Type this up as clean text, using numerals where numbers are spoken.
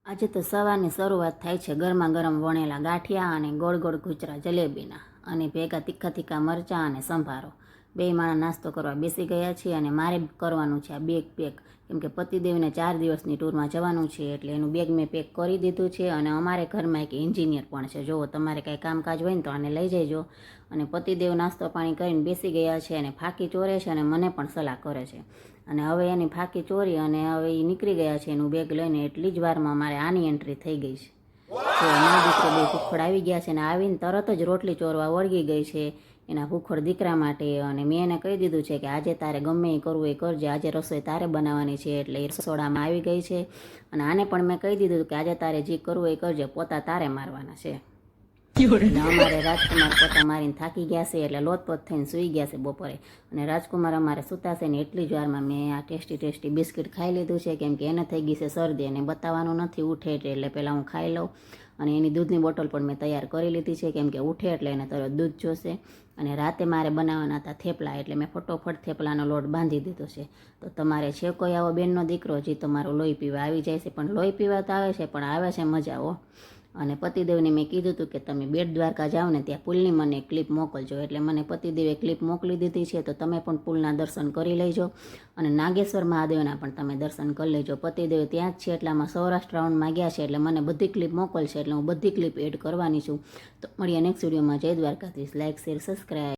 આજે તો સવારની શરૂઆત થાય છે ગરમા ગરમ વણેલા ગાંઠિયા અને ગોળ ગોળ ગુચરા જલેબીના અને ભેગા તીખા તીખા મરચાં અને સંભારો. બે માણસ નાસ્તો કરવા બેસી ગયા છીએ અને મારે કરવાનું છે આ બેગ પેક, કેમ કે પતિદેવને 4 દિવસની ટૂરમાં જવાનું છે એટલે એનું બેગ મેં પેક કરી દીધું છે. અને અમારે ઘરમાં એક એન્જિનિયર પણ છે, જો તમારે કાંઈ કામકાજ હોય ને તો આને લઈ જજો. અને પતિદેવ નાસ્તો પાણી કરીને બેસી ગયા છે અને ફાંકી ચોરે છે અને મને પણ સલાહ કરે છે. અને હવે એની ફાંકી ચોરી અને હવે એ નીકળી ગયા છે એનું બેગ લઈને. એટલી જ વારમાં મારે આની એન્ટ્રી થઈ ગઈ છે. તો એના દીકરો બે ભૂખડ આવી ગયા છે અને આવીને તરત જ રોટલી ચોરવા વળગી ગઈ છે એના ભૂખડ દીકરા માટે. અને મેં એને કહી દીધું છે કે આજે તારે ગમે એ કરવું એ કરજે, આજે રસોઈ તારે બનાવવાની છે. એટલે એ રસોડામાં આવી ગઈ છે. અને આને પણ મેં કહી દીધું કે આજે તારે જે કરવું એ કરજે, પોતા તારે મારવાના છે. અમારે રાજકુમાર પોતા મારીને થાકી ગયા છે એટલે લોતપોત થઈને સૂઈ ગયા છે બપોરે. અને રાજકુમાર અમારે સૂતાશે ને એટલી જ વારમાં મેં આ ટેસ્ટી બિસ્કિટ ખાઈ લીધું છે, કેમ કે એને થઈ ગઈ છે શરદી અને બતાવવાનું નથી ઉઠે એટલે પહેલાં હું ખાઈ લઉં. અને એની દૂધની બોટલ પણ મેં તૈયાર કરી લીધી છે, કેમ કે ઉઠે એટલે એને તરત દૂધ જોશે. અને રાતે મારે બનાવવાના હતા થેપલા, એટલે મેં ફટોફટ થેપલાનો લોટ બાંધી દીધો છે. તો તમારે છે કોઈ આવો બેનનો દીકરો જે તમારો લોહી પીવા આવી જાય છે, પણ લોહી પીવા તો આવે છે પણ આવે છે મજા હો. અને પતિદેવને મેં કીધું હતું કે તમે બેટ દ્વારકા જાઓ ને ત્યાં પુલની મને ક્લિપ મોકલજો, એટલે મને પતિદેવે ક્લિપ મોકલી દીધી છે. તો તમે પણ પુલના દર્શન કરી લેજો અને નાગેશ્વર મહાદેવના પણ તમે દર્શન કરી લેજો. પતિદેવ ત્યાં જ છે એટલામાં સૌરાષ્ટ્ર રાઉન્ડમાં ગયા છે, એટલે મને બધી ક્લિપ મોકલશે એટલે હું બધી ક્લિપ એડ કરવાની છું. તો મળીએ નેક્સ્ટ વિડીયોમાં. જય દ્વારકાધીશ. Like share subscribe.